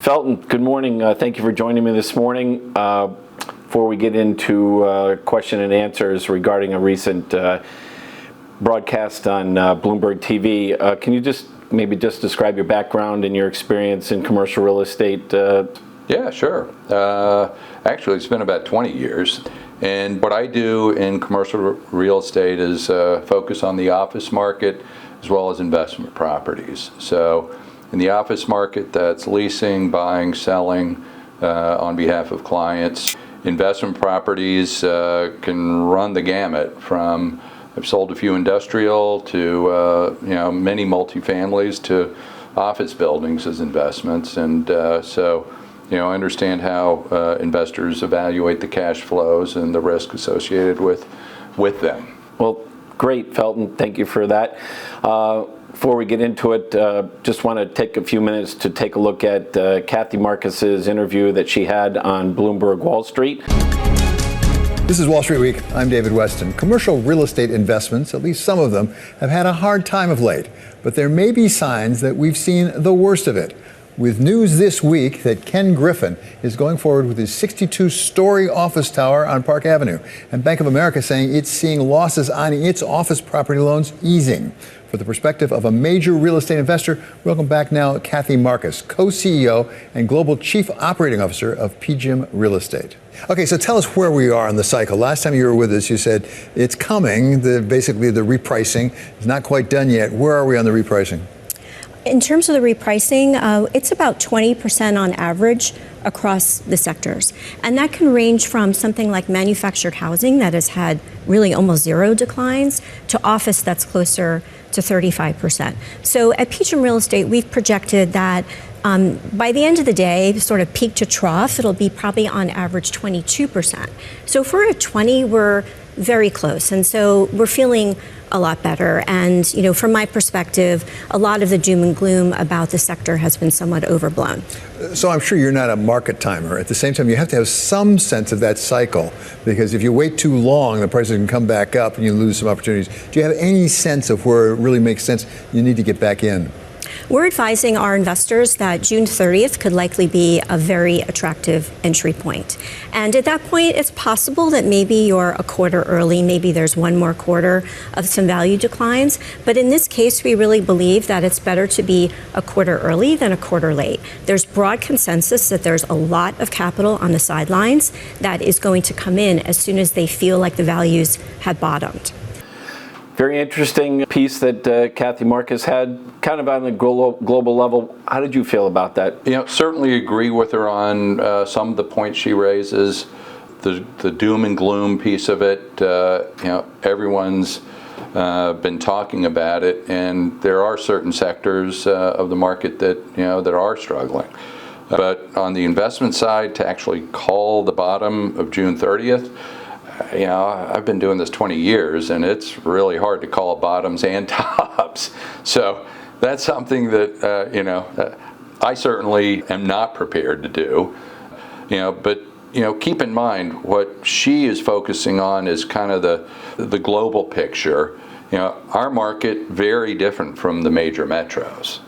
Felton, good morning. Thank you for joining me this morning. Before we get into question and answers regarding a recent broadcast on Bloomberg TV, can you just describe your background and your experience in commercial real estate? Yeah, sure. Actually, it's been about 20 years. And what I do in commercial real estate is focus on the office market as well as investment properties. So in the office market, that's leasing, buying, selling on behalf of clients. Investment properties can run the gamut from, I've sold a few industrial to many multifamilies to office buildings as investments. And I understand how investors evaluate the cash flows and the risk associated with them. Well, great, Felton. Thank you for that. Before we get into it, just want to take a few minutes to take a look at Kathy Marcus's interview that she had on Bloomberg Wall Street. This is Wall Street Week. I'm David Weston. Commercial real estate investments, at least some of them, have had a hard time of late, but there may be signs that we've seen the worst of it. With news this week that Ken Griffin is going forward with his 62-story office tower on Park Avenue, and Bank of America saying it's seeing losses on its office property loans easing. For the perspective of a major real estate investor, welcome back now Kathy Marcus, co-CEO and Global Chief Operating Officer of PGIM Real Estate. Okay, so tell us where we are in the cycle. Last time you were with us, you said it's coming. Basically, the repricing is not quite done yet. Where are we on the repricing? In terms of the repricing, it's about 20% on average across the sectors. And that can range from something like manufactured housing that has had really almost zero declines to office that's closer to 35%. So at PGIM Real Estate, we've projected that by the end of the day, sort of peak to trough, it'll be probably on average 22%. So if we're at 20, we're very close. And so we're feeling a lot better. And, from my perspective, a lot of the doom and gloom about the sector has been somewhat overblown. So I'm sure you're not a market timer. At the same time, you have to have some sense of that cycle, because if you wait too long, the prices can come back up and you lose some opportunities. Do you have any sense of where it really makes sense you need to get back in? We're advising our investors that June 30th could likely be a very attractive entry point. And at that point, it's possible that maybe you're a quarter early, maybe there's one more quarter of some value declines. But in this case, we really believe that it's better to be a quarter early than a quarter late. There's broad consensus that there's a lot of capital on the sidelines that is going to come in as soon as they feel like the values have bottomed. Very interesting piece that Kathy Marcus had, kind of on the global level. How did you feel about that? Certainly agree with her on some of the points she raises. The doom and gloom piece of it, everyone's been talking about it, and there are certain sectors of the market that are struggling. But on the investment side, to actually call the bottom of June 30th, I've been doing this 20 years, and it's really hard to call bottoms and tops. So that's something that, I certainly am not prepared to do. But keep in mind what she is focusing on is kind of the global picture. Our market very different from the major metros.